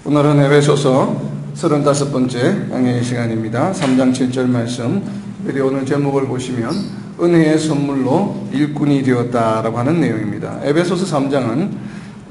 오늘은 에베소서 35번째 강의 시간입니다. 3장 7절 말씀. 특별히 오늘 제목을 보시면 은혜의 선물로 일꾼이 되었다라고 하는 내용입니다. 에베소서 3장은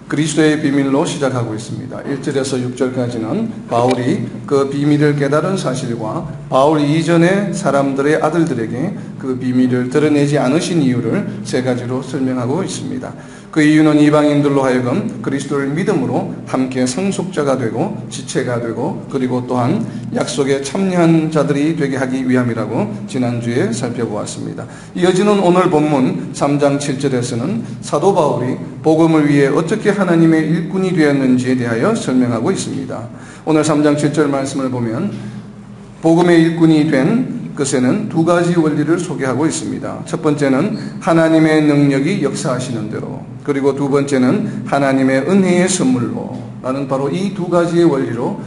그리스도의 비밀로 시작하고 있습니다. 1절에서 6절까지는 바울이 그 비밀을 깨달은 사실과 바울 이전의 사람들의 아들들에게 그 비밀을 드러내지 않으신 이유를 세 가지로 설명하고 있습니다. 그 이유는 이방인들로 하여금 그리스도를 믿음으로 함께 상속자가 되고 지체가 되고 그리고 또한 약속에 참여한 자들이 되게 하기 위함이라고 지난주에 살펴보았습니다. 이어지는 오늘 본문 3장 7절에서는 사도 바울이 복음을 위해 어떻게 하나님의 일꾼이 되었는지에 대하여 설명하고 있습니다. 오늘 3장 7절 말씀을 보면 복음의 일꾼이 된 것에는 두 가지 원리를 소개하고 있습니다. 첫 번째는 하나님의 능력이 역사하시는 대로, 그리고 두 번째는 하나님의 은혜의 선물로 라는 바로 이 두 가지의 원리로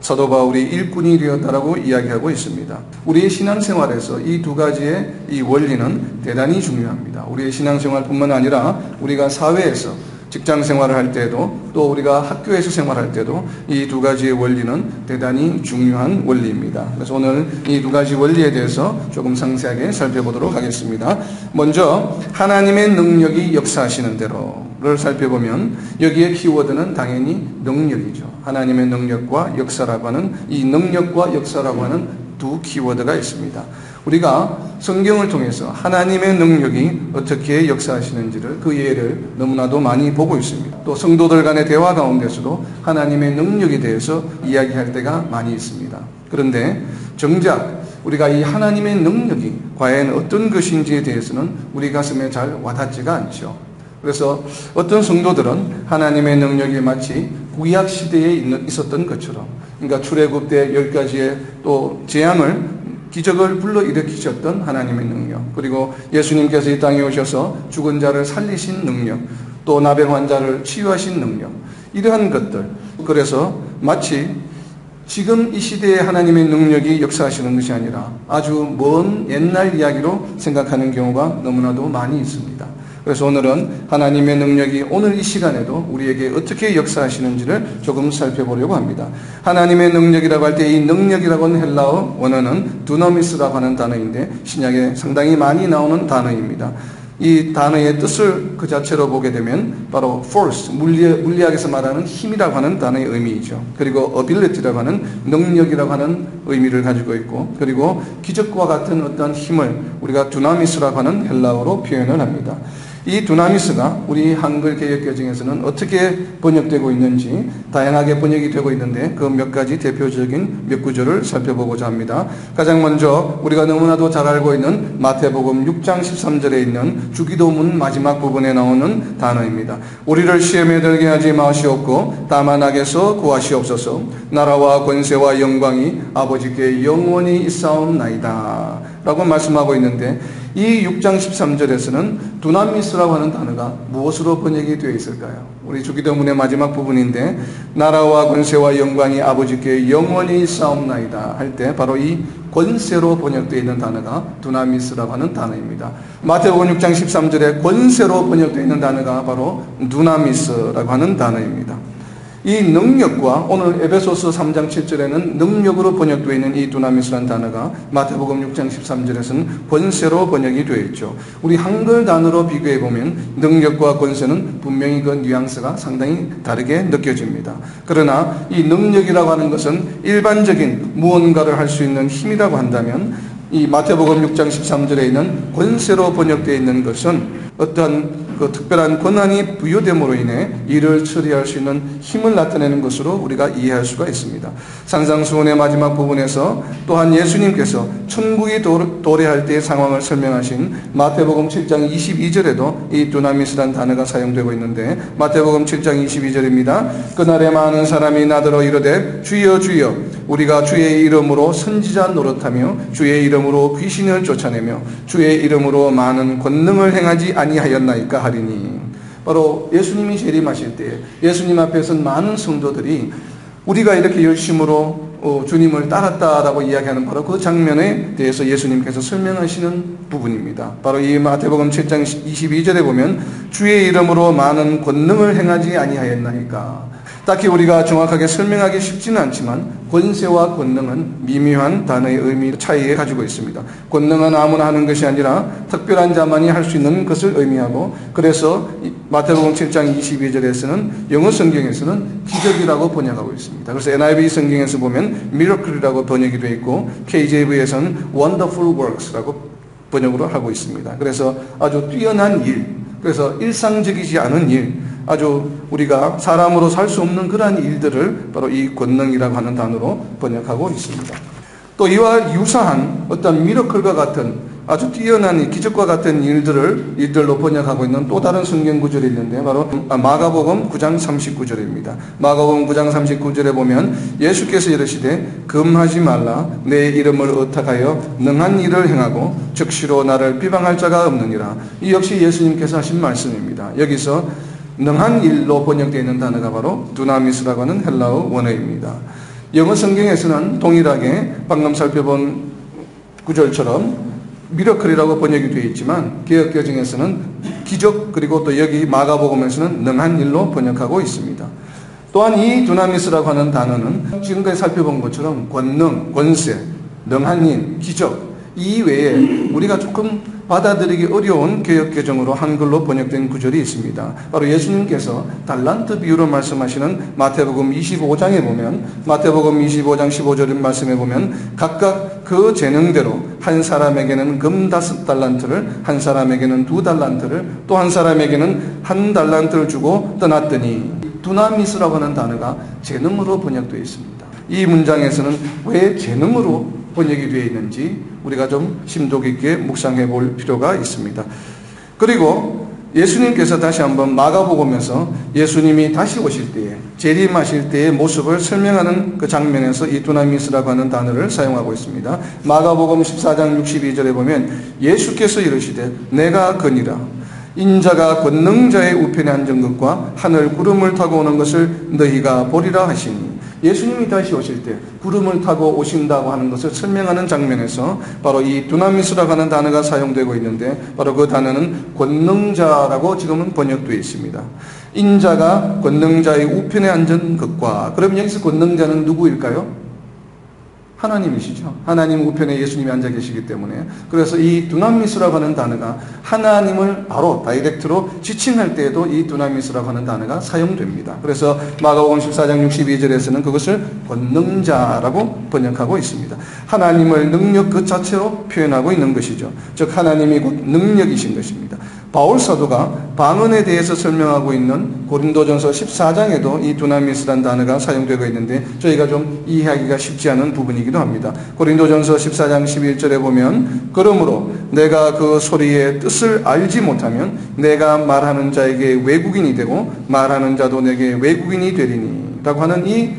사도 바울이 일꾼이 되었다라고 이야기하고 있습니다. 우리의 신앙생활에서 이 두 가지의 이 원리는 대단히 중요합니다. 우리의 신앙생활뿐만 아니라 우리가 사회에서 직장 생활을 할 때도 또 우리가 학교에서 생활할 때도 이 두 가지의 원리는 대단히 중요한 원리입니다. 그래서 오늘 이 두 가지 원리에 대해서 조금 상세하게 살펴보도록 하겠습니다. 먼저 하나님의 능력이 역사하시는 대로를 살펴보면 여기에 키워드는 당연히 능력이죠. 하나님의 능력과 역사라고 하는 이 능력과 역사라고 하는 두 키워드가 있습니다. 우리가 성경을 통해서 하나님의 능력이 어떻게 역사하시는지를 그 예를 너무나도 많이 보고 있습니다. 또 성도들 간의 대화 가운데서도 하나님의 능력에 대해서 이야기할 때가 많이 있습니다. 그런데 정작 우리가 이 하나님의 능력이 과연 어떤 것인지에 대해서는 우리 가슴에 잘 와닿지가 않죠. 그래서 어떤 성도들은 하나님의 능력이 마치 구약 시대에 있었던 것처럼, 그러니까 출애굽 때 10가지의 또 재앙을 기적을 불러일으키셨던 하나님의 능력, 그리고 예수님께서 이 땅에 오셔서 죽은 자를 살리신 능력, 또 나병 환자를 치유하신 능력, 이러한 것들, 그래서 마치 지금 이 시대에 하나님의 능력이 역사하시는 것이 아니라 아주 먼 옛날 이야기로 생각하는 경우가 너무나도 많이 있습니다. 그래서 오늘은 하나님의 능력이 오늘 이 시간에도 우리에게 어떻게 역사하시는지를 조금 살펴보려고 합니다. 하나님의 능력이라고 할 때 이 능력이라고 하는 헬라어 원어는 두나미스라고 하는 단어인데 신약에 상당히 많이 나오는 단어입니다. 이 단어의 뜻을 그 자체로 보게 되면 바로 force, 물리학에서 말하는 힘이라고 하는 단어의 의미이죠. 그리고 ability라고 하는 능력이라고 하는 의미를 가지고 있고, 그리고 기적과 같은 어떤 힘을 우리가 두나미스라고 하는 헬라어로 표현을 합니다. 이 두나미스가 우리 한글 개역개정에서는 어떻게 번역되고 있는지 다양하게 번역이 되고 있는데 그 몇 가지 대표적인 몇 구절을 살펴보고자 합니다. 가장 먼저 우리가 너무나도 잘 알고 있는 마태복음 6장 13절에 있는 주기도문 마지막 부분에 나오는 단어입니다. 우리를 시험에 들게 하지 마시옵고 다만 악에서 구하시옵소서. 나라와 권세와 영광이 아버지께 영원히 있사옵나이다 라고 말씀하고 있는데, 이 6장 13절에서는 두나미스라고 하는 단어가 무엇으로 번역이 되어 있을까요? 우리 주기도문의 마지막 부분인데 나라와 권세와 영광이 아버지께 영원히 있사옵나이다 할 때 바로 이 권세로 번역되어 있는 단어가 두나미스라고 하는 단어입니다. 마태복음 6장 13절에 권세로 번역되어 있는 단어가 바로 두나미스라고 하는 단어입니다. 이 능력과 오늘 에베소서 3장 7절에는 능력으로 번역되어 있는 이 두나미스라는 단어가 마태복음 6장 13절에서는 권세로 번역이 되어 있죠. 우리 한글 단어로 비교해 보면 능력과 권세는 분명히 그 뉘앙스가 상당히 다르게 느껴집니다. 그러나 이 능력이라고 하는 것은 일반적인 무언가를 할 수 있는 힘이라고 한다면 이 마태복음 6장 13절에 있는 권세로 번역되어 있는 것은 어떤 그 특별한 권한이 부여됨으로 인해 일을 처리할 수 있는 힘을 나타내는 것으로 우리가 이해할 수가 있습니다. 산상수훈의 마지막 부분에서 또한 예수님께서 천국이 도래할 때의 상황을 설명하신 마태복음 7장 22절에도 이 두나미스라는 단어가 사용되고 있는데 마태복음 7장 22절입니다. 그날에 많은 사람이 나더러 이르되 주여 주여 우리가 주의 이름으로 선지자 노릇하며 주의 이름으로 귀신을 쫓아내며 주의 이름으로 많은 권능을 행하지 아니하였나이까 하리니. 바로 예수님이 재림하실 때 예수님 앞에서 많은 성도들이 우리가 이렇게 열심으로 주님을 따랐다라고 이야기하는 바로 그 장면에 대해서 예수님께서 설명하시는 부분입니다. 바로 이 마태복음 7장 22절에 보면 주의 이름으로 많은 권능을 행하지 아니하였나이까. 딱히 우리가 정확하게 설명하기 쉽지는 않지만 권세와 권능은 미묘한 단어의 의미 차이에 가지고 있습니다. 권능은 아무나 하는 것이 아니라 특별한 자만이 할 수 있는 것을 의미하고, 그래서 마태복음 7장 22절에서는 영어 성경에서는 기적이라고 번역하고 있습니다. 그래서 NIV 성경에서 보면 miracle이라고 번역이 되어 있고 KJV에서는 wonderful works라고 번역으로 하고 있습니다. 그래서 아주 뛰어난 일, 그래서 일상적이지 않은 일, 아주 우리가 사람으로 살 수 없는 그러한 일들을 바로 이 권능이라고 하는 단어로 번역하고 있습니다. 또 이와 유사한 어떤 미러클과 같은 아주 뛰어난 기적과 같은 일들로 번역하고 있는 또 다른 성경 구절이 있는데 바로 마가복음 9장 39절입니다. 마가복음 9장 39절에 보면 예수께서 이르시되 금하지 말라 내 이름을 의탁하여 능한 일을 행하고 즉시로 나를 비방할 자가 없느니라. 이 역시 예수님께서 하신 말씀입니다. 여기서 능한 일로 번역되어 있는 단어가 바로 두나미스라고 하는 헬라어 원어입니다. 영어 성경에서는 동일하게 방금 살펴본 구절처럼 미러클이라고 번역이 되어 있지만 개역개정에서는 기적, 그리고 또 여기 마가복음에서는 능한 일로 번역하고 있습니다. 또한 이 두나미스라고 하는 단어는 지금까지 살펴본 것처럼 권능, 권세, 능한 일, 기적 이 외에 우리가 조금 받아들이기 어려운 개역개정으로 한글로 번역된 구절이 있습니다. 바로 예수님께서 달란트 비유로 말씀하시는 마태복음 25장에 보면, 마태복음 25장 15절 말씀에 보면 각각 그 재능대로 한 사람에게는 금 5달란트를, 한 사람에게는 2달란트를, 또 한 사람에게는 1달란트를 주고 떠났더니, 두나미스라고 하는 단어가 재능으로 번역되어 있습니다. 이 문장에서는 왜 재능으로 번역이 되어 있는지 우리가 좀 심도 깊게 묵상해 볼 필요가 있습니다. 그리고 예수님께서 다시 한번 마가복음에서 예수님이 다시 오실 때에, 재림하실 때의 모습을 설명하는 그 장면에서 이 두나미스라고 하는 단어를 사용하고 있습니다. 마가복음 14장 62절에 보면 예수께서 이르시되 내가 거니라 인자가 권능자의 우편에 앉은 것과 하늘 구름을 타고 오는 것을 너희가 보리라 하시니, 예수님이 다시 오실 때 구름을 타고 오신다고 하는 것을 설명하는 장면에서 바로 이 두나미스라고 하는 단어가 사용되고 있는데, 바로 그 단어는 권능자라고 지금은 번역되어 있습니다. 인자가 권능자의 우편에 앉은 것과, 그럼 여기서 권능자는 누구일까요? 하나님이시죠. 하나님 우편에 예수님이 앉아 계시기 때문에, 그래서 이 두나미스라고 하는 단어가 하나님을 바로 다이렉트로 지칭할 때에도 이 두나미스라고 하는 단어가 사용됩니다. 그래서 마가복음 14장 62절에서는 그것을 권능자라고 번역하고 있습니다. 하나님을 능력 그 자체로 표현하고 있는 것이죠. 즉 하나님이 곧 능력이신 것입니다. 바울 사도가 방언에 대해서 설명하고 있는 고린도전서 14장에도 이 두나미스란 단어가 사용되고 있는데 저희가 좀 이해하기가 쉽지 않은 부분이기도 합니다. 고린도전서 14장 11절에 보면 그러므로 내가 그 소리의 뜻을 알지 못하면 내가 말하는 자에게 외국인이 되고 말하는 자도 내게 외국인이 되리니 라고 하는 이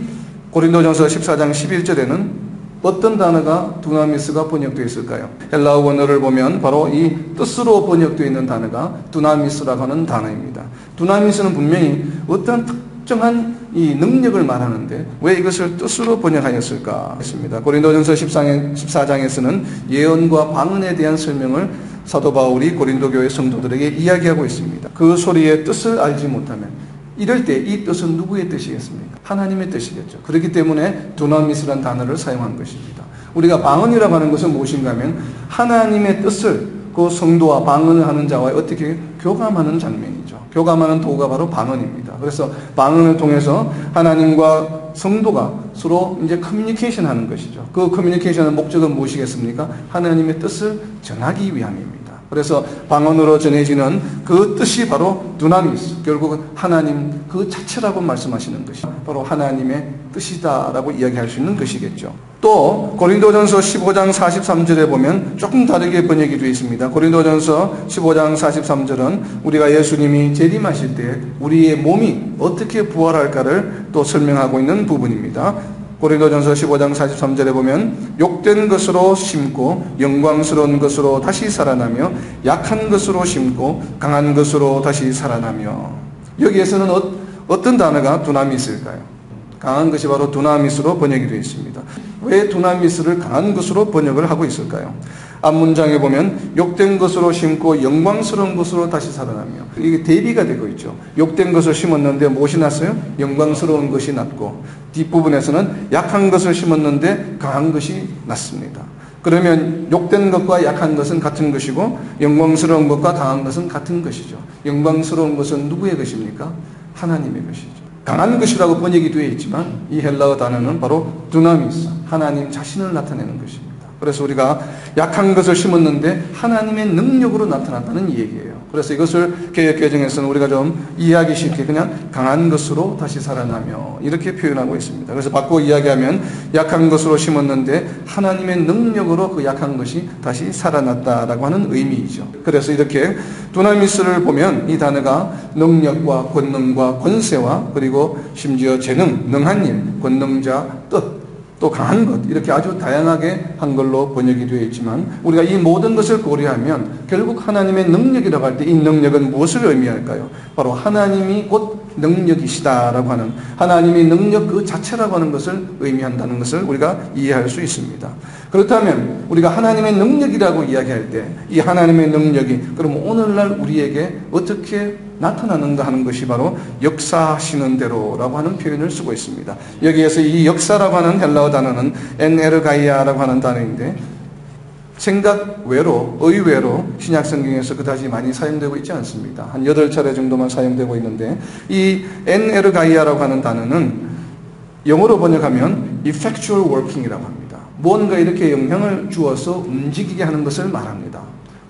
고린도전서 14장 11절에는 어떤 단어가 두나미스가 번역되어 있을까요? 헬라어 원어를 보면 바로 이 뜻으로 번역되어 있는 단어가 두나미스라고 하는 단어입니다. 두나미스는 분명히 어떤 특정한 이 능력을 말하는데 왜 이것을 뜻으로 번역하였을까 했습니다. 고린도전서 14장에서는 예언과 방언에 대한 설명을 사도 바울이 고린도 교회 성도들에게 이야기하고 있습니다. 그 소리의 뜻을 알지 못하면, 이럴 때 이 뜻은 누구의 뜻이겠습니까? 하나님의 뜻이겠죠. 그렇기 때문에 두나미스란 단어를 사용한 것입니다. 우리가 방언이라고 하는 것은 무엇인가 하면 하나님의 뜻을 그 성도와 방언을 하는 자와 어떻게 교감하는 장면이죠. 교감하는 도구가 바로 방언입니다. 그래서 방언을 통해서 하나님과 성도가 서로 이제 커뮤니케이션 하는 것이죠. 그 커뮤니케이션의 목적은 무엇이겠습니까? 하나님의 뜻을 전하기 위함입니다. 그래서 방언으로 전해지는 그 뜻이 바로 두나미스, 결국은 하나님 그 자체라고 말씀하시는 것이 바로 하나님의 뜻이다라고 이야기할 수 있는 것이겠죠. 또 고린도전서 15장 43절에 보면 조금 다르게 번역이 되어 있습니다. 고린도전서 15장 43절은 우리가 예수님이 재림하실 때 우리의 몸이 어떻게 부활할까를 또 설명하고 있는 부분입니다. 고린도전서 15장 43절에 보면 욕된 것으로 심고 영광스러운 것으로 다시 살아나며 약한 것으로 심고 강한 것으로 다시 살아나며, 여기에서는 어떤 단어가 두나미스일까요? 강한 것이 바로 두나미스로 번역이 되어 있습니다. 왜 두나미스를 강한 것으로 번역을 하고 있을까요? 앞문장에 보면 욕된 것으로 심고 영광스러운 것으로 다시 살아나며, 이게 대비가 되고 있죠. 욕된 것을 심었는데 무엇이 났어요? 영광스러운 것이 났고, 뒷부분에서는 약한 것을 심었는데 강한 것이 났습니다. 그러면 욕된 것과 약한 것은 같은 것이고 영광스러운 것과 강한 것은 같은 것이죠. 영광스러운 것은 누구의 것입니까? 하나님의 것이죠. 강한 것이라고 번역이 되어 있지만 이 헬라어 단어는 바로 두나미스, 하나님 자신을 나타내는 것입니다. 그래서 우리가 약한 것을 심었는데 하나님의 능력으로 나타났다는 얘기예요. 그래서 이것을 개역개정에서는 우리가 좀 이해하기 쉽게 그냥 강한 것으로 다시 살아나며 이렇게 표현하고 있습니다. 그래서 바꾸어 이야기하면 약한 것으로 심었는데 하나님의 능력으로 그 약한 것이 다시 살아났다라고 하는 의미이죠. 그래서 이렇게 두나미스를 보면 이 단어가 능력과 권능과 권세와 그리고 심지어 재능, 능한 일, 권능자, 뜻, 또 강한 것, 이렇게 아주 다양하게 한글로 번역이 되어 있지만 우리가 이 모든 것을 고려하면 결국 하나님의 능력이라고 할 때 이 능력은 무엇을 의미할까요? 바로 하나님이 곧 능력이시다라고 하는, 하나님의 능력 그 자체라고 하는 것을 의미한다는 것을 우리가 이해할 수 있습니다. 그렇다면 우리가 하나님의 능력이라고 이야기할 때 이 하나님의 능력이 그럼 오늘날 우리에게 어떻게 나타나는가 하는 것이 바로 역사하시는 대로라고 하는 표현을 쓰고 있습니다. 여기에서 이 역사라고 하는 헬라어 단어는 엔에르가이아라고 하는 단어인데 생각 외로, 의외로 신약성경에서 그다지 많이 사용되고 있지 않습니다. 한 8차례 정도만 사용되고 있는데 이 엔에르가이아라고 하는 단어는 영어로 번역하면 effectual working이라고 합니다. 뭔가 이렇게 영향을 주어서 움직이게 하는 것을 말합니다.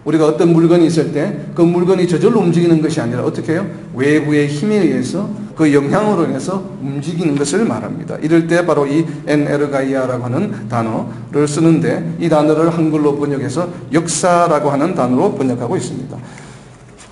우리가 어떤 물건이 있을 때 그 물건이 저절로 움직이는 것이 아니라 어떻게 해요? 외부의 힘에 의해서 그 영향으로 인해서 움직이는 것을 말합니다. 이럴 때 바로 이 엔에르가이아라고 하는 단어를 쓰는데 이 단어를 한글로 번역해서 역사라고 하는 단어로 번역하고 있습니다.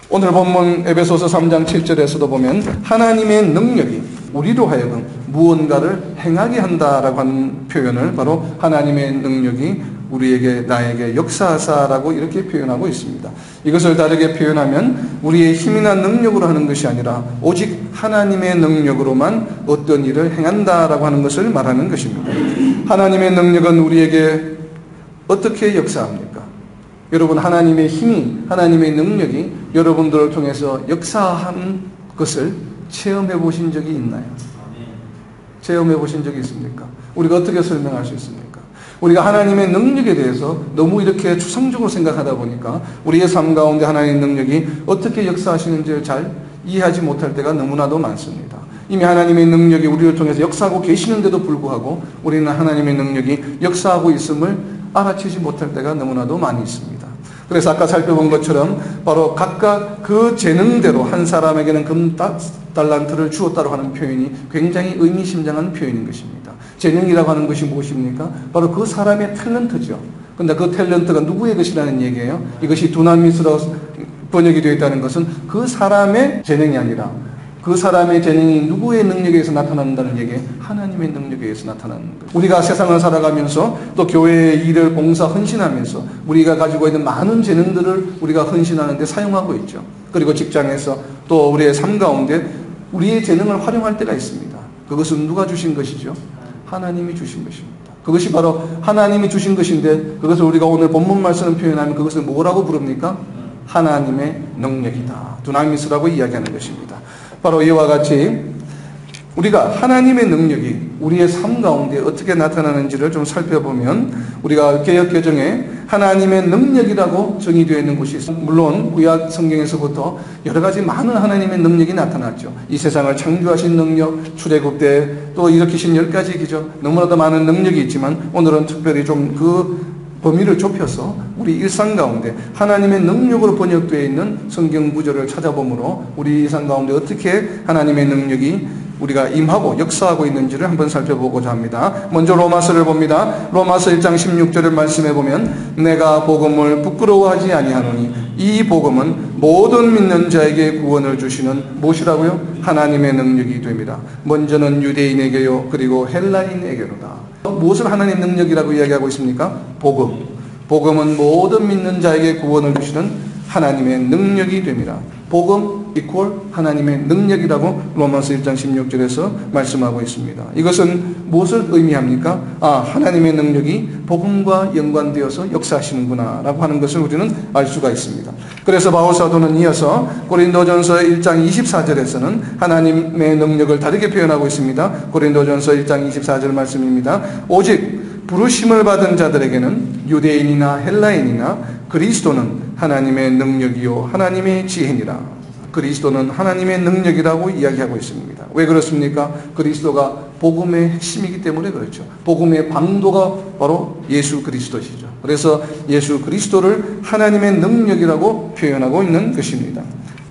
오늘 본문 에베소서 3장 7절에서도 보면 하나님의 능력이 우리로 하여금 무언가를 행하게 한다라고 하는 표현을 바로 하나님의 능력이 우리에게 나에게 역사하사라고 이렇게 표현하고 있습니다. 이것을 다르게 표현하면 우리의 힘이나 능력으로 하는 것이 아니라 오직 하나님의 능력으로만 어떤 일을 행한다라고 하는 것을 말하는 것입니다. 하나님의 능력은 우리에게 어떻게 역사합니까? 여러분, 하나님의 힘이, 하나님의 능력이 여러분들을 통해서 역사한 것을 체험해 보신 적이 있나요? 체험해 보신 적이 있습니까? 우리가 어떻게 설명할 수 있습니까? 우리가 하나님의 능력에 대해서 너무 이렇게 추상적으로 생각하다 보니까 우리의 삶 가운데 하나님의 능력이 어떻게 역사하시는지를 잘 이해하지 못할 때가 너무나도 많습니다. 이미 하나님의 능력이 우리를 통해서 역사하고 계시는데도 불구하고 우리는 하나님의 능력이 역사하고 있음을 알아채지 못할 때가 너무나도 많이 있습니다. 그래서 아까 살펴본 것처럼 바로 각각 그 재능대로 한 사람에게는 금 달란트를 주었다고 하는 표현이 굉장히 의미심장한 표현인 것입니다. 재능이라고 하는 것이 무엇입니까? 바로 그 사람의 탤런트죠. 그런데 그 탤런트가 누구의 것이라는 얘기예요? 이것이 두나미스로 번역이 되어 있다는 것은 그 사람의 재능이 아니라 그 사람의 재능이 누구의 능력에 의해서 나타난다는 얘기에 하나님의 능력에 의해서 나타나는 거예요. 우리가 세상을 살아가면서 또 교회의 일을 봉사 헌신하면서 우리가 가지고 있는 많은 재능들을 우리가 헌신하는 데 사용하고 있죠. 그리고 직장에서 또 우리의 삶 가운데 우리의 재능을 활용할 때가 있습니다. 그것은 누가 주신 것이죠? 하나님이 주신 것입니다. 그것이 바로 하나님이 주신 것인데 그것을 우리가 오늘 본문 말씀을 표현하면 그것을 뭐라고 부릅니까? 하나님의 능력이다. 두나미스라고 이야기하는 것입니다. 바로 이와 같이 우리가 하나님의 능력이 우리의 삶 가운데 어떻게 나타나는지를 좀 살펴보면 우리가 개역개정에 하나님의 능력이라고 정의되어 있는 곳이 있습니다. 물론 구약 성경에서부터 여러 가지 많은 하나님의 능력이 나타났죠. 이 세상을 창조하신 능력, 출애굽 때 또 일으키신 10가지 기적, 너무나도 많은 능력이 있지만 오늘은 특별히 좀 그 범위를 좁혀서 우리 일상 가운데 하나님의 능력으로 번역되어 있는 성경 구절을 찾아보므로 우리 일상 가운데 어떻게 하나님의 능력이 우리가 임하고 역사하고 있는지를 한번 살펴보고자 합니다. 먼저 로마서를 봅니다. 로마서 1장 16절을 말씀해 보면 내가 복음을 부끄러워하지 아니하노니 이 복음은 모든 믿는 자에게 구원을 주시는 무엇이라고요? 하나님의 능력이 됩니다. 먼저는 유대인에게요 그리고 헬라인에게로다. 무엇을 하나님의 능력이라고 이야기하고 있습니까? 복음. 복음은 모든 믿는 자에게 구원을 주시는 하나님의 능력이 됩니다. 복음 이퀄 하나님의 능력이라고 로마서 1장 16절에서 말씀하고 있습니다. 이것은 무엇을 의미합니까? 하나님의 능력이 복음과 연관되어서 역사하시는구나 라고 하는 것을 우리는 알 수가 있습니다. 그래서 바울 사도는 이어서 고린도전서 1장 24절에서는 하나님의 능력을 다르게 표현하고 있습니다. 고린도전서 1장 24절 말씀입니다. 오직 부르심을 받은 자들에게는 유대인이나 헬라인이나 그리스도는 하나님의 능력이요 하나님의 지혜니라. 그리스도는 하나님의 능력이라고 이야기하고 있습니다. 왜 그렇습니까? 그리스도가 복음의 핵심이기 때문에 그렇죠. 복음의 방도가 바로 예수 그리스도시죠. 그래서 예수 그리스도를 하나님의 능력이라고 표현하고 있는 것입니다.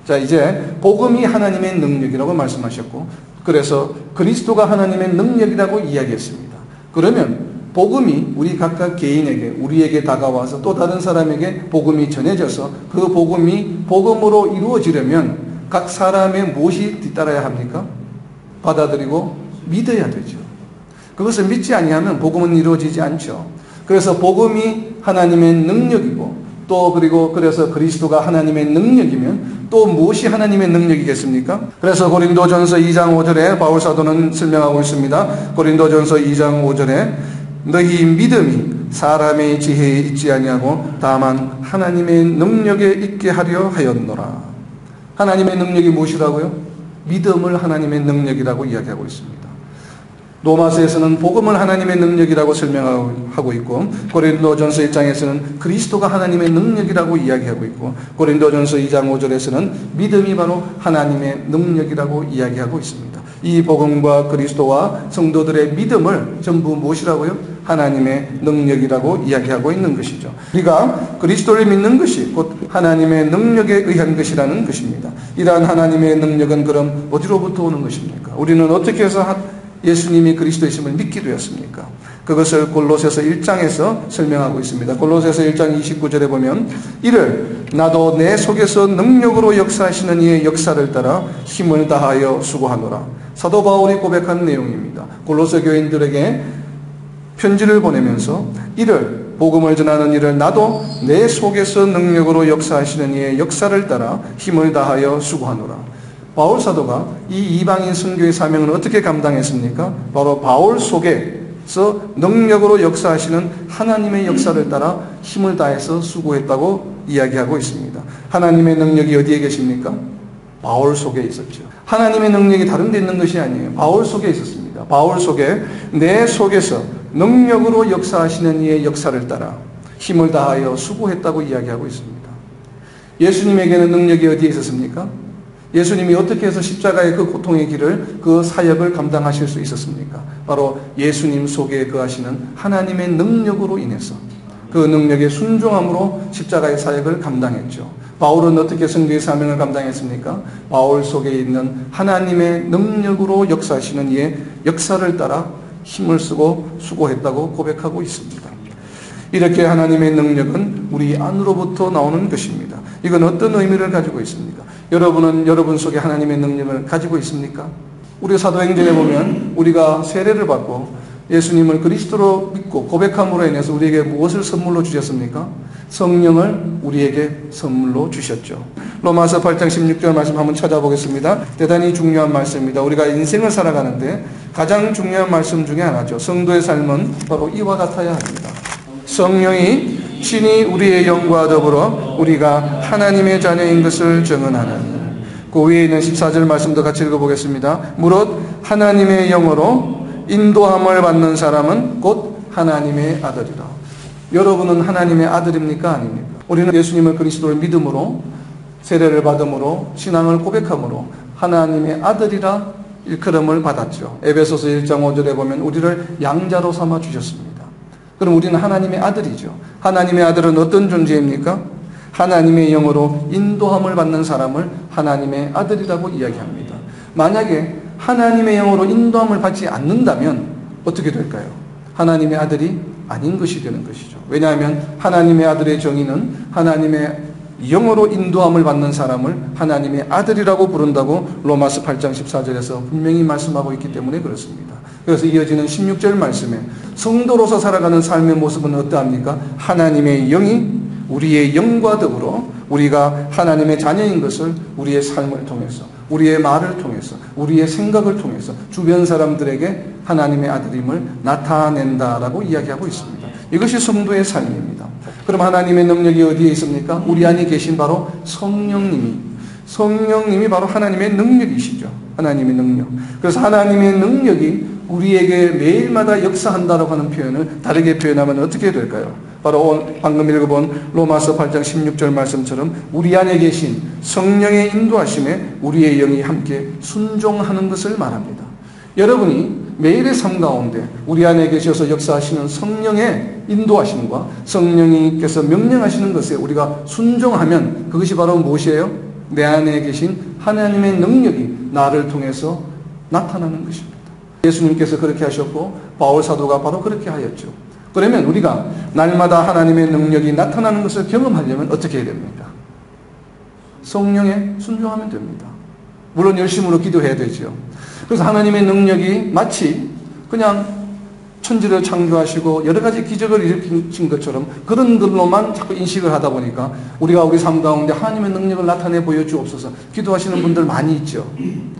자, 이제 복음이 하나님의 능력이라고 말씀하셨고, 그래서 그리스도가 하나님의 능력이라고 이야기했습니다. 그러면 복음이 우리 각각 개인에게, 우리에게 다가와서 또 다른 사람에게 복음이 전해져서 그 복음이 복음으로 이루어지려면 각 사람의 무엇이 뒤따라야 합니까? 받아들이고 믿어야 되죠. 그것을 믿지 아니하면 복음은 이루어지지 않죠. 그래서 복음이 하나님의 능력이고 또 그래서 그리스도가 하나님의 능력이면 또 무엇이 하나님의 능력이겠습니까? 그래서 고린도전서 2장 5절에 바울 사도는 설명하고 있습니다. 고린도전서 2장 5절에 너희 믿음이 사람의 지혜에 있지 아니하고 다만 하나님의 능력에 있게 하려 하였노라. 하나님의 능력이 무엇이라고요? 믿음을 하나님의 능력이라고 이야기하고 있습니다. 로마서에서는 복음을 하나님의 능력이라고 설명하고 있고, 고린도전서 1장에서는 그리스도가 하나님의 능력이라고 이야기하고 있고, 고린도전서 2장 5절에서는 믿음이 바로 하나님의 능력이라고 이야기하고 있습니다. 이 복음과 그리스도와 성도들의 믿음을 전부 무엇이라고요? 하나님의 능력이라고 이야기하고 있는 것이죠. 우리가 그리스도를 믿는 것이 곧 하나님의 능력에 의한 것이라는 것입니다. 이러한 하나님의 능력은 그럼 어디로부터 오는 것입니까? 우리는 어떻게 해서 예수님이 그리스도이심을 믿게 되었습니까? 그것을 골로새서 1장에서 설명하고 있습니다. 골로새서 1장 29절에 보면 이를 나도 내 속에서 능력으로 역사하시는 이의 역사를 따라 힘을 다하여 수고하노라. 사도 바울이 고백한 내용입니다. 골로새 교인들에게 편지를 보내면서 이를 복음을 전하는 일을 나도 내 속에서 능력으로 역사하시는 이의 역사를 따라 힘을 다하여 수고하노라. 바울 사도가 이 이방인 선교의 사명을 어떻게 감당했습니까? 바로 바울 속에서 능력으로 역사하시는 하나님의 역사를 따라 힘을 다해서 수고했다고 이야기하고 있습니다. 하나님의 능력이 어디에 계십니까? 바울 속에 있었죠. 하나님의 능력이 다른 데 있는 것이 아니에요. 바울 속에 있었습니다. 바울 속에 내 속에서 능력으로 역사하시는 이의 역사를 따라 힘을 다하여 수고했다고 이야기하고 있습니다. 예수님에게는 능력이 어디에 있었습니까? 예수님이 어떻게 해서 십자가의 그 고통의 길을, 그 사역을 감당하실 수 있었습니까? 바로 예수님 속에 거하시는 하나님의 능력으로 인해서 그 능력의 순종함으로 십자가의 사역을 감당했죠. 바울은 어떻게 성도의 사명을 감당했습니까? 바울 속에 있는 하나님의 능력으로 역사하시는 이의 역사를 따라 힘을 쓰고 수고했다고 고백하고 있습니다. 이렇게 하나님의 능력은 우리 안으로부터 나오는 것입니다. 이건 어떤 의미를 가지고 있습니까? 여러분은 여러분 속에 하나님의 능력을 가지고 있습니까? 우리 사도행전에 보면 우리가 세례를 받고 예수님을 그리스도로 믿고 고백함으로 인해서 우리에게 무엇을 선물로 주셨습니까? 성령을 우리에게 선물로 주셨죠. 로마서 8장 16절 말씀 한번 찾아보겠습니다. 대단히 중요한 말씀입니다. 우리가 인생을 살아가는데 가장 중요한 말씀 중에 하나죠. 성도의 삶은 바로 이와 같아야 합니다. 성령이 친히 우리의 영과 더불어 우리가 하나님의 자녀인 것을 증언하는. 그 위에 있는 14절 말씀도 같이 읽어보겠습니다. 무릇 하나님의 영으로 인도함을 받는 사람은 곧 하나님의 아들이라. 여러분은 하나님의 아들입니까? 아닙니까? 우리는 예수님을 그리스도를 믿음으로 세례를 받음으로 신앙을 고백함으로 하나님의 아들이라 일컬음을 받았죠. 에베소서 1장 5절에 보면 우리를 양자로 삼아 주셨습니다. 그럼 우리는 하나님의 아들이죠. 하나님의 아들은 어떤 존재입니까? 하나님의 영으로 인도함을 받는 사람을 하나님의 아들이라고 이야기합니다. 만약에 하나님의 영으로 인도함을 받지 않는다면 어떻게 될까요? 하나님의 아들이 아닌 것이 되는 것이죠. 왜냐하면 하나님의 아들의 정의는 하나님의 영으로 인도함을 받는 사람을 하나님의 아들이라고 부른다고 로마서 8장 14절에서 분명히 말씀하고 있기 때문에 그렇습니다. 그래서 이어지는 16절 말씀에 성도로서 살아가는 삶의 모습은 어떠합니까? 하나님의 영이 우리의 영과 더불어 우리가 하나님의 자녀인 것을 우리의 삶을 통해서, 우리의 말을 통해서, 우리의 생각을 통해서 주변 사람들에게 하나님의 아들임을 나타낸다라고 이야기하고 있습니다. 이것이 성도의 삶입니다. 그럼 하나님의 능력이 어디에 있습니까? 우리 안에 계신 바로 성령님이 바로 하나님의 능력이시죠. 하나님의 능력. 그래서 하나님의 능력이 우리에게 매일마다 역사한다라고 하는 표현을 다르게 표현하면 어떻게 될까요? 바로 방금 읽어본 로마서 8장 16절 말씀처럼 우리 안에 계신 성령의 인도하심에 우리의 영이 함께 순종하는 것을 말합니다. 여러분이 매일의 삶 가운데 우리 안에 계셔서 역사하시는 성령의 인도하심과 성령님께서 명령하시는 것에 우리가 순종하면 그것이 바로 무엇이에요? 내 안에 계신 하나님의 능력이 나를 통해서 나타나는 것입니다. 예수님께서 그렇게 하셨고 바울 사도가 바로 그렇게 하였죠. 그러면 우리가 날마다 하나님의 능력이 나타나는 것을 경험하려면 어떻게 해야 됩니까? 성령에 순종하면 됩니다. 물론 열심으로 기도해야 되죠. 그래서 하나님의 능력이 마치 그냥 천지를 창조하시고 여러 가지 기적을 일으키신 것처럼 그런 걸로만 자꾸 인식을 하다 보니까 우리가 우리 삶 가운데 하나님의 능력을 나타내 보여주옵소서 기도하시는 분들 많이 있죠.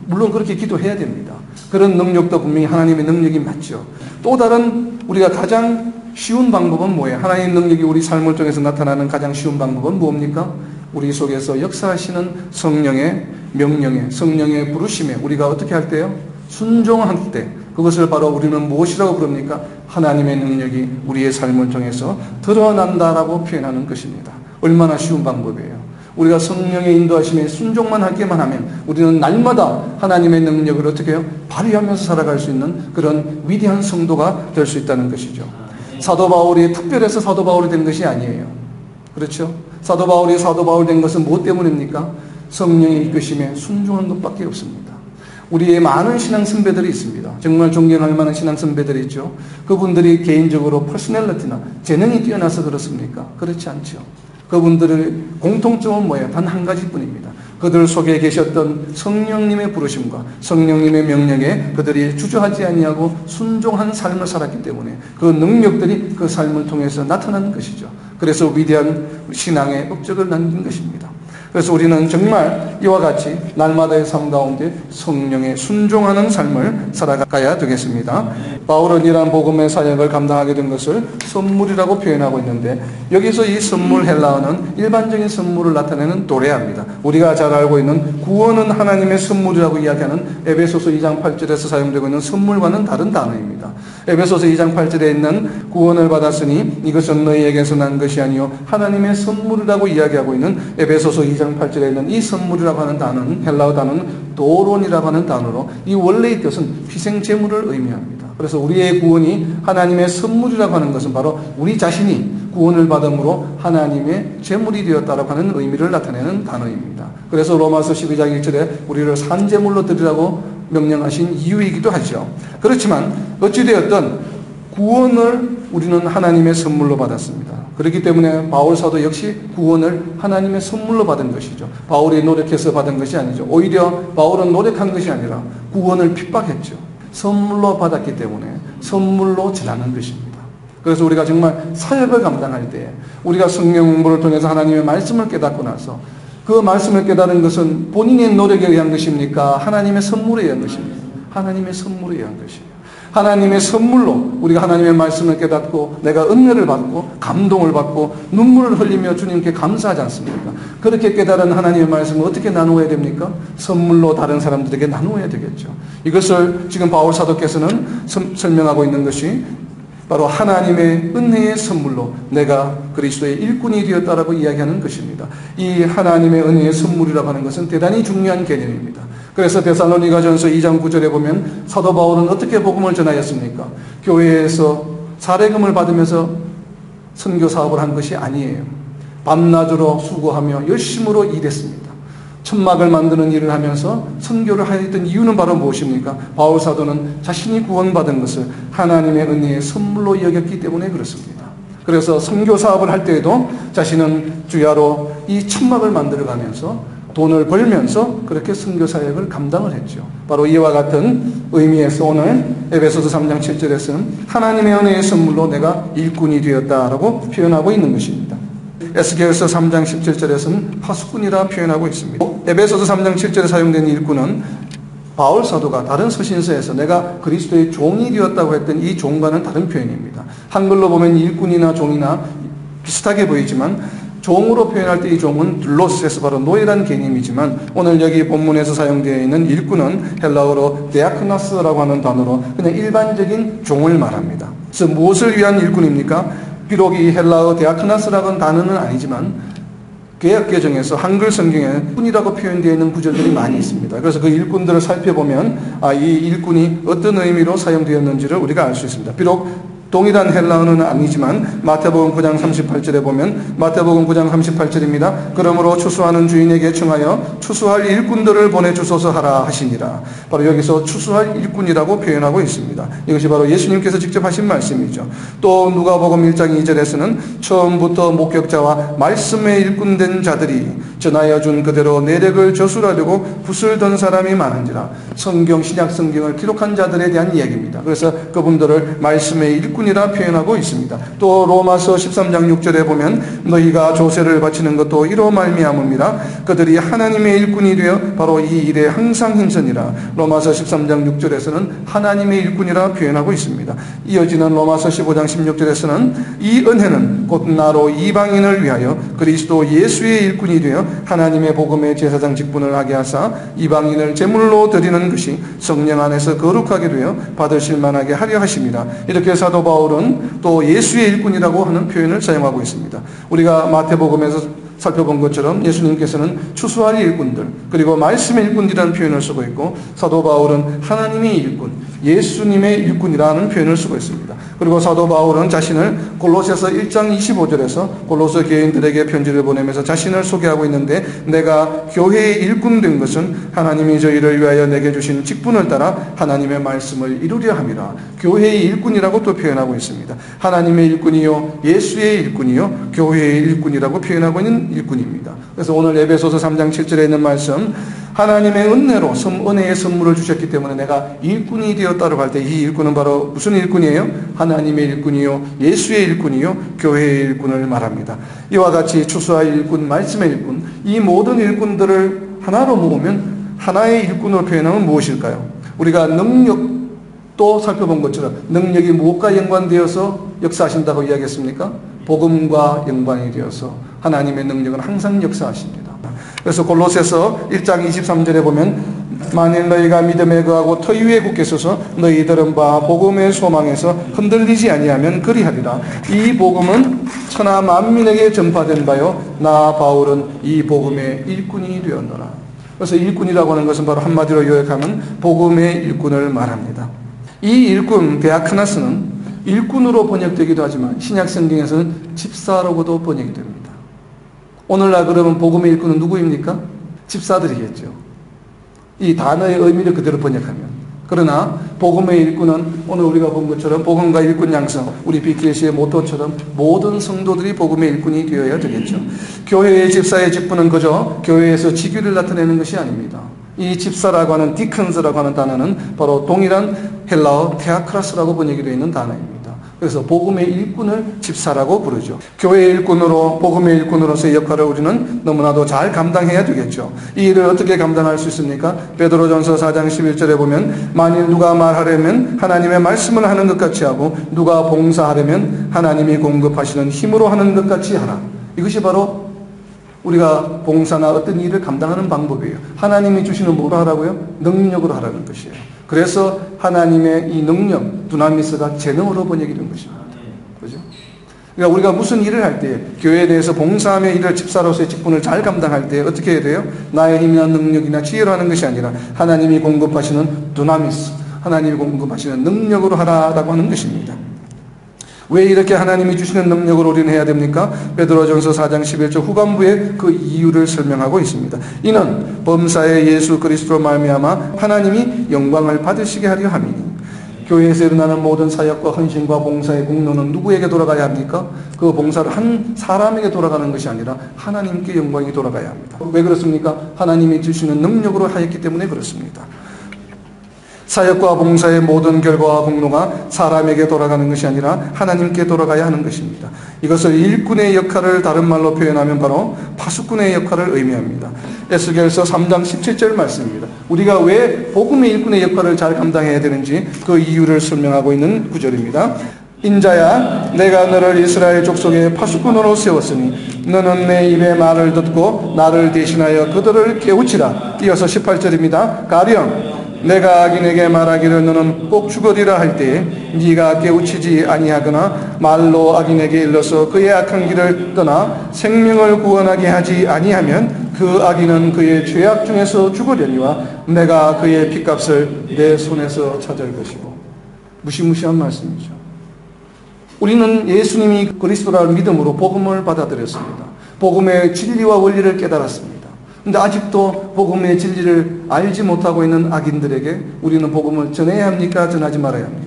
물론 그렇게 기도해야 됩니다. 그런 능력도 분명히 하나님의 능력이 맞죠. 또 다른 우리가 가장 쉬운 방법은 뭐예요? 하나님의 능력이 우리 삶을 통해서 나타나는 가장 쉬운 방법은 뭡니까? 우리 속에서 역사하시는 성령의 명령에, 성령의 부르심에 우리가 어떻게 할 때요? 순종할 때 그것을 바로 우리는 무엇이라고 부릅니까? 하나님의 능력이 우리의 삶을 통해서 드러난다라고 표현하는 것입니다. 얼마나 쉬운 방법이에요. 우리가 성령의 인도하심에 순종만 하기만 하면 우리는 날마다 하나님의 능력을 어떻게 해요? 발휘하면서 살아갈 수 있는 그런 위대한 성도가 될 수 있다는 것이죠. 사도 바울이 특별해서 사도 바울이 된 것이 아니에요. 그렇죠? 사도 바울이 사도 바울 된 것은 무엇 때문입니까? 성령의 이끄심에 순종한 것밖에 없습니다. 우리의 많은 신앙 선배들이 있습니다. 정말 존경할 만한 신앙 선배들이 있죠. 그분들이 개인적으로 퍼스널리티나 재능이 뛰어나서 그렇습니까? 그렇지 않죠. 그분들의 공통점은 뭐예요? 단 한 가지뿐입니다. 그들 속에 계셨던 성령님의 부르심과 성령님의 명령에 그들이 주저하지 아니하고 순종한 삶을 살았기 때문에 그 능력들이 그 삶을 통해서 나타나는 것이죠. 그래서 위대한 신앙의 업적을 남긴 것입니다. 그래서 우리는 정말 이와 같이 날마다의 삶 가운데 성령에 순종하는 삶을 살아가야 되겠습니다. 바울은 이러한 복음의 사역을 감당하게 된 것을 선물이라고 표현하고 있는데 여기서 이 선물 헬라어는 일반적인 선물을 나타내는 도레아입니다. 우리가 잘 알고 있는 구원은 하나님의 선물이라고 이야기하는 에베소서 2장 8절에서 사용되고 있는 선물과는 다른 단어입니다. 에베소서 2장 8절에 있는 구원을 받았으니 이것은 너희에게서 난 것이 아니요 하나님의 선물이라고 이야기하고 있는 에베소서 2장 8절에 있는 이 선물이라고 하는 단어는 헬라어 단어는 도론이라고 하는 단어로 이 원래의 뜻은 희생제물을 의미합니다. 그래서 우리의 구원이 하나님의 선물이라고 하는 것은 바로 우리 자신이 구원을 받음으로 하나님의 제물이 되었다라고 하는 의미를 나타내는 단어입니다. 그래서 로마서 12장 1절에 우리를 산제물로 드리라고 명령하신 이유이기도 하죠. 그렇지만 어찌되었든 구원을 우리는 하나님의 선물로 받았습니다. 그렇기 때문에 바울 사도 역시 구원을 하나님의 선물로 받은 것이죠. 바울이 노력해서 받은 것이 아니죠. 오히려 바울은 노력한 것이 아니라 구원을 핍박했죠. 선물로 받았기 때문에 선물로 전하는 것입니다. 그래서 우리가 정말 사역을 감당할 때 우리가 성경 공부를 통해서 하나님의 말씀을 깨닫고 나서 그 말씀을 깨달은 것은 본인의 노력에 의한 것입니까? 하나님의 선물에 의한 것입니까? 하나님의 선물에 의한 것이에요. 하나님의 선물로 우리가 하나님의 말씀을 깨닫고 내가 은혜를 받고 감동을 받고 눈물을 흘리며 주님께 감사하지 않습니까? 그렇게 깨달은 하나님의 말씀을 어떻게 나누어야 됩니까? 선물로 다른 사람들에게 나누어야 되겠죠. 이것을 지금 바울 사도께서는 설명하고 있는 것이 바로 하나님의 은혜의 선물로 내가 그리스도의 일꾼이 되었다라고 이야기하는 것입니다. 이 하나님의 은혜의 선물이라고 하는 것은 대단히 중요한 개념입니다. 그래서 데살로니가전서 2장 9절에 보면 사도 바울은 어떻게 복음을 전하였습니까? 교회에서 사례금을 받으면서 선교 사업을 한 것이 아니에요. 밤낮으로 수고하며 열심으로 일했습니다. 천막을 만드는 일을 하면서 선교를 하였던 이유는 바로 무엇입니까? 바울 사도는 자신이 구원받은 것을 하나님의 은혜의 선물로 여겼기 때문에 그렇습니다. 그래서 선교 사업을 할 때에도 자신은 주야로 이 천막을 만들어가면서 돈을 벌면서 그렇게 선교 사역을 감당을 했죠. 바로 이와 같은 의미에서 오늘 에베소서 3장 7절에서는 하나님의 은혜의 선물로 내가 일꾼이 되었다라고 표현하고 있는 것입니다. 에스겔서 3장 17절에서는 파수꾼이라 표현하고 있습니다. 에베소서 3장 7절에 사용된 일꾼은 바울 사도가 다른 서신서에서 내가 그리스도의 종이 되었다고 했던 이 종과는 다른 표현입니다. 한글로 보면 일꾼이나 종이나 비슷하게 보이지만 종으로 표현할 때 이 종은 둘로스에서 바로 노예란 개념이지만 오늘 여기 본문에서 사용되어 있는 일꾼은 헬라어로 데아크나스라고 하는 단어로 그냥 일반적인 종을 말합니다. 그래서 무엇을 위한 일꾼입니까? 비록 이 헬라어 데아크나스라고 하는 단어는 아니지만 개역개정에서 한글 성경에 일꾼이라고 표현되어 있는 구절들이 많이 있습니다. 그래서 그 일꾼들을 살펴보면 이 일꾼이 어떤 의미로 사용되었는지를 우리가 알 수 있습니다. 비록 동일한 헬라어는 아니지만 마태복음 9장 38절에 보면 마태복음 9장 38절입니다. 그러므로 추수하는 주인에게 청하여 추수할 일꾼들을 보내주소서 하라 하시니라. 바로 여기서 추수할 일꾼이라고 표현하고 있습니다. 이것이 바로 예수님께서 직접 하신 말씀이죠. 또 누가복음 1장 2절에서는 처음부터 목격자와 말씀에 일꾼된 자들이 전하여 준 그대로 내력을 저술하려고 붓을 든 사람이 많은지라. 성경 신약 성경을 기록한 자들에 대한 이야기입니다. 그래서 그분들을 말씀의 일꾼이라 표현하고 있습니다. 또 로마서 13장 6절에 보면 너희가 조세를 바치는 것도 이로 말미암음이라. 그들이 하나님의 일꾼이 되어 바로 이 일에 항상 힘쓰니라. 로마서 13장 6절에서는 하나님의 일꾼이라 표현하고 있습니다. 이어지는 로마서 15장 16절에서는 이 은혜는 곧 나로 이방인을 위하여 그리스도 예수의 일꾼이 되어 하나님의 복음의 제사장 직분을 하게 하사 이방인을 제물로 드리는 것이 성령 안에서 거룩하게 되어 받으실 만하게 하려 하심이라. 이렇게 사도 바울은 또 예수의 일꾼이라고 하는 표현을 사용하고 있습니다. 우리가 마태복음에서 살펴본 것처럼 예수님께서는 추수할 일꾼들 그리고 말씀의 일꾼이라는 표현을 쓰고 있고 사도 바울은 하나님의 일꾼, 예수님의 일꾼이라는 표현을 쓰고 있습니다. 그리고 사도 바울은 자신을 골로새서 1장 25절에서 골로새 교인들에게 편지를 보내면서 자신을 소개하고 있는데 내가 교회의 일꾼 된 것은 하나님이 저희를 위하여 내게 주신 직분을 따라 하나님의 말씀을 이루려 함이라. 교회의 일꾼이라고 또 표현하고 있습니다. 하나님의 일꾼이요 예수의 일꾼이요 교회의 일꾼이라고 표현하고 있는 일꾼입니다. 그래서 오늘 에베소서 3장 7절에 있는 말씀 하나님의 은혜로 은혜의 선물을 주셨기 때문에 내가 일꾼이 되었다고 할 때 이 일꾼은 바로 무슨 일꾼이에요? 하나님의 일꾼이요 예수의 일꾼이요 교회의 일꾼을 말합니다. 이와 같이 추수할 일꾼, 말씀의 일꾼 이 모든 일꾼들을 하나로 모으면 하나의 일꾼으로 표현하면 무엇일까요? 우리가 능력도 살펴본 것처럼 능력이 무엇과 연관되어서 역사하신다고 이야기했습니까? 복음과 연관이 되어서 하나님의 능력은 항상 역사하십니다. 그래서 골로새서 1장 23절에 보면 만일 너희가 믿음에 거하고 터 위에 굳게 서서 너희들은 바 복음의 소망에서 흔들리지 아니하면 그리하리라. 이 복음은 천하 만민에게 전파된 바요 나 바울은 이 복음의 일꾼이 되었노라. 그래서 일꾼이라고 하는 것은 바로 한마디로 요약하면 복음의 일꾼을 말합니다. 이 일꾼 데아크나스는 일꾼으로 번역되기도 하지만 신약 성경에서는 집사라고도 번역이 됩니다. 오늘날 그러면 복음의 일꾼은 누구입니까? 집사들이겠죠. 이 단어의 의미를 그대로 번역하면. 그러나 복음의 일꾼은 오늘 우리가 본 것처럼 복음과 일꾼 양성, 우리 BKC의 모토처럼 모든 성도들이 복음의 일꾼이 되어야 되겠죠. 교회의 집사의 직분은 그저 교회에서 직위를 나타내는 것이 아닙니다. 이 집사라고 하는 디컨스라고 하는 단어는 바로 동일한 헬라어 테아크라스라고 번역이 되어 있는 단어입니다. 그래서 복음의 일꾼을 집사라고 부르죠. 교회의 일꾼으로 복음의 일꾼으로서의 역할을 우리는 너무나도 잘 감당해야 되겠죠. 이 일을 어떻게 감당할 수 있습니까? 베드로전서 4장 11절에 보면 만일 누가 말하려면 하나님의 말씀을 하는 것 같이 하고 누가 봉사하려면 하나님이 공급하시는 힘으로 하는 것 같이 하라. 이것이 바로 우리가 봉사나 어떤 일을 감당하는 방법이에요. 하나님이 주시는 뭐로 하라고요? 능력으로 하라는 것이에요. 그래서 하나님의 이 능력, 두나미스가 재능으로 번역이 된 것입니다. 그죠? 그러니까 우리가 무슨 일을 할 때, 교회에 대해서 봉사하며 일을 집사로서의 직분을 잘 감당할 때 어떻게 해야 돼요? 나의 힘이나 능력이나 지혜로 하는 것이 아니라 하나님이 공급하시는 두나미스, 하나님이 공급하시는 능력으로 하라라고 하는 것입니다. 왜 이렇게 하나님이 주시는 능력으로 우리는 해야 됩니까? 베드로전서 4장 11절 후반부에 그 이유를 설명하고 있습니다. 이는 범사의 예수 그리스도로 말미암아 하나님이 영광을 받으시게 하려 함이니. 교회에서 일어나는 모든 사역과 헌신과 봉사의 공로는 누구에게 돌아가야 합니까? 그 봉사를 한 사람에게 돌아가는 것이 아니라 하나님께 영광이 돌아가야 합니다. 왜 그렇습니까? 하나님이 주시는 능력으로 하였기 때문에 그렇습니다. 사역과 봉사의 모든 결과와 공로가 사람에게 돌아가는 것이 아니라 하나님께 돌아가야 하는 것입니다. 이것을 일꾼의 역할을 다른 말로 표현하면 바로 파수꾼의 역할을 의미합니다. 에스겔서 3장 17절 말씀입니다. 우리가 왜 복음의 일꾼의 역할을 잘 감당해야 되는지 그 이유를 설명하고 있는 구절입니다. 인자야, 내가 너를 이스라엘 족속의 파수꾼으로 세웠으니 너는 내 입의 말을 듣고 나를 대신하여 그들을 깨우치라. 이어서 18절입니다. 가령 내가 악인에게 말하기를 너는 꼭 죽으리라 할 때에 네가 깨우치지 아니하거나 말로 악인에게 일러서 그의 악한 길을 떠나 생명을 구원하게 하지 아니하면 그 악인은 그의 죄악 중에서 죽으려니와 내가 그의 핏값을 내 손에서 찾을 것이고. 무시무시한 말씀이죠. 우리는 예수님이 그리스도라는 믿음으로 복음을 받아들였습니다. 복음의 진리와 원리를 깨달았습니다. 근데 아직도 복음의 진리를 알지 못하고 있는 악인들에게 우리는 복음을 전해야 합니까? 전하지 말아야 합니까?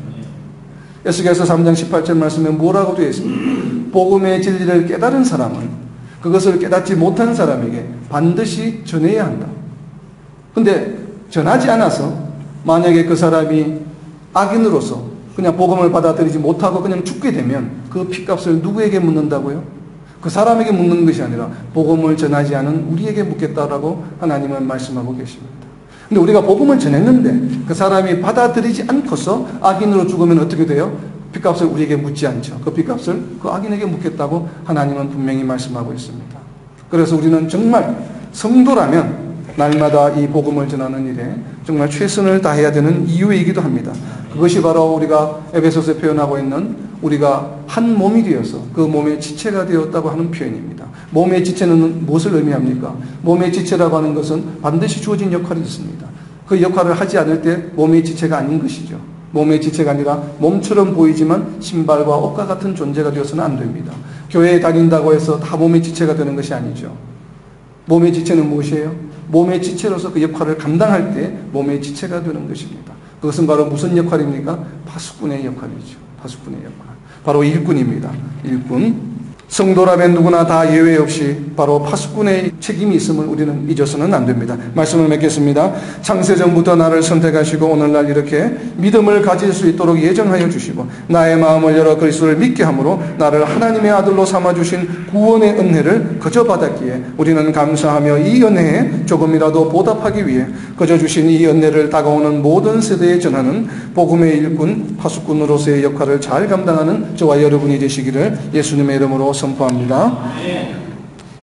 에스겔서 3장 18절 말씀에 뭐라고 되어 있습니까? 복음의 진리를 깨달은 사람은 그것을 깨닫지 못한 사람에게 반드시 전해야 한다. 근데 전하지 않아서 만약에 그 사람이 악인으로서 그냥 복음을 받아들이지 못하고 그냥 죽게 되면 그 핏값을 누구에게 묻는다고요? 그 사람에게 묻는 것이 아니라 복음을 전하지 않은 우리에게 묻겠다라고 하나님은 말씀하고 계십니다. 근데 우리가 복음을 전했는데 그 사람이 받아들이지 않고서 악인으로 죽으면 어떻게 돼요? 핏값을 우리에게 묻지 않죠. 그 핏값을 그 악인에게 묻겠다고 하나님은 분명히 말씀하고 있습니다. 그래서 우리는 정말 성도라면 날마다 이 복음을 전하는 일에 정말 최선을 다해야 되는 이유이기도 합니다. 그것이 바로 우리가 에베소서에 표현하고 있는 우리가 한 몸이 되어서 그 몸의 지체가 되었다고 하는 표현입니다. 몸의 지체는 무엇을 의미합니까? 몸의 지체라고 하는 것은 반드시 주어진 역할이 있습니다. 그 역할을 하지 않을 때 몸의 지체가 아닌 것이죠. 몸의 지체가 아니라 몸처럼 보이지만 신발과 옷과 같은 존재가 되어서는 안 됩니다. 교회에 다닌다고 해서 다 몸의 지체가 되는 것이 아니죠. 몸의 지체는 무엇이에요? 몸의 지체로서 그 역할을 감당할 때 몸의 지체가 되는 것입니다. 그것은 바로 무슨 역할입니까? 파수꾼의 역할이죠. 파수꾼의 역할. 바로 일꾼입니다. 일꾼. 성도라면 누구나 다 예외 없이 바로 파수꾼의 책임이 있음을 우리는 잊어서는 안 됩니다. 말씀을 맺겠습니다. 창세전부터 나를 선택하시고 오늘날 이렇게 믿음을 가질 수 있도록 예정하여 주시고 나의 마음을 열어 그리스도를 믿게 함으로 나를 하나님의 아들로 삼아주신 구원의 은혜를 거저 받았기에 우리는 감사하며 이 은혜에 조금이라도 보답하기 위해 거저 주신 이 은혜를 다가오는 모든 세대에 전하는 복음의 일꾼 파수꾼으로서의 역할을 잘 감당하는 저와 여러분이 되시기를 예수님의 이름으로 선포합니다.